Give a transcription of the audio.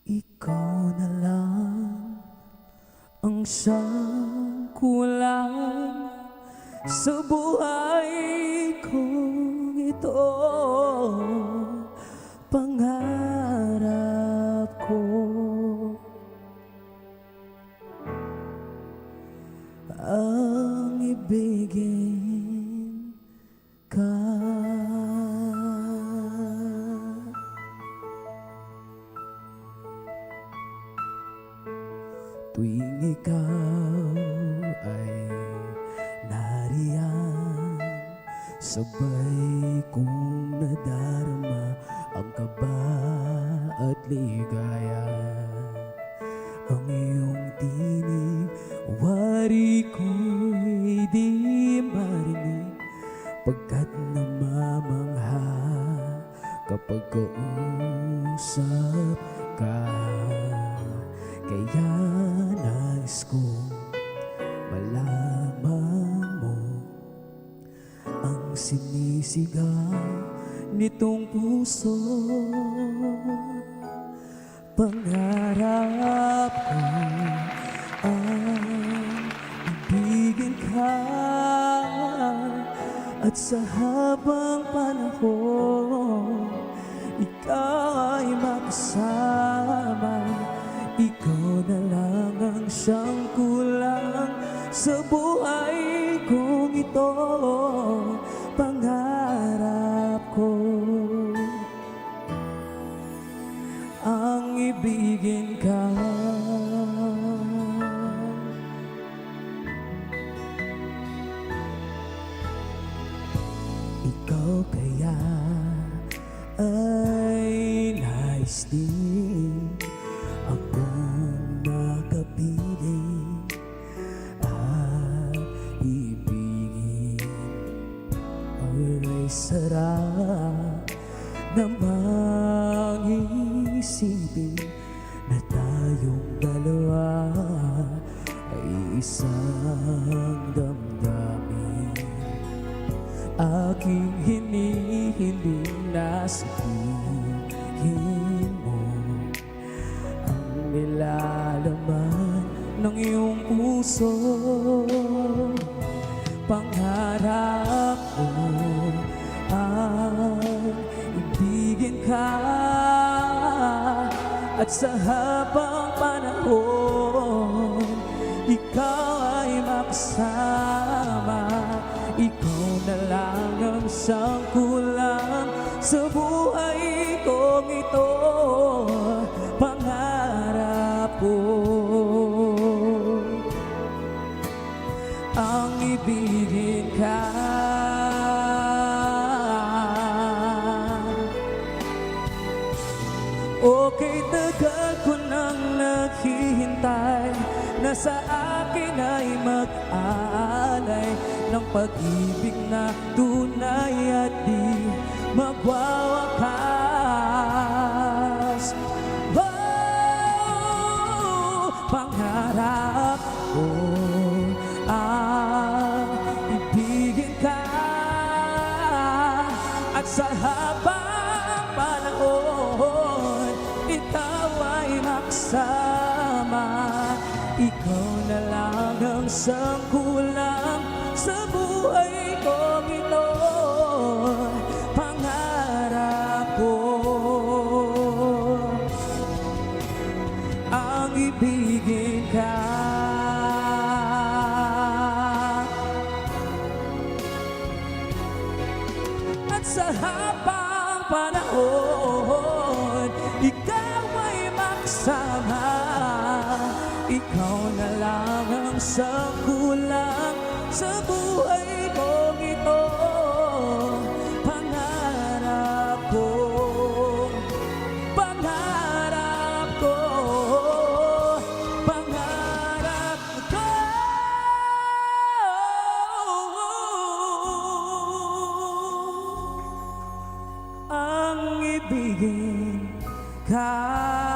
Ikaw na lang ang siyang kulang sa buhay kong ito. Pangarap ko ang ibigin ka. Tuwing ikaw ay nariyan, sabay kong nadarama ang kaba at ligaya. Ang iyong tinig, wari ko'y di marinig, pagkat namamangha kapag kausap ka. Kaya nais kong malaman mo ang sinisigaw nitong puso. Pangarap ko ang ibigin ka, at sa habang panahon ikaw ay makasama. Ikaw na lang ang siyang kulang sa buhay kong ito. Pangarap ko ang ibigin ka. Ikaw kaya ay nais din akong makapiling at ibigin. Ay sarap namang isipin na tayong dalawa ay isang damdamin. Aking hinihiling na sabihin mo ang nilalaman ng iyong puso. Pangarap ko ang ibigin ka, at sa habang panahon ikaw ay makasama. Ikaw na lang ang siyang kulang sa buhay kong ito. Pangarap ko ang ibigin ka. Okay, tagal ko nang naghihintay na sa akin ay mag-aalay ng pag-ibig na tunay at di magwawakas. Oh, pangarap ko ang ibigin ka, at sa habang panahon ikaw ay maksama. Ikaw na lang ang siyang kulang sa buhay kong ito. Pangarap ko ang ibigin ka. At sa habang panahon ikaw ay maksama. Ikaw na lang ang siyang kulang sa buhay kong ito. Pangarap ko, pangarap ko, pangarap ko ang ibigin ka.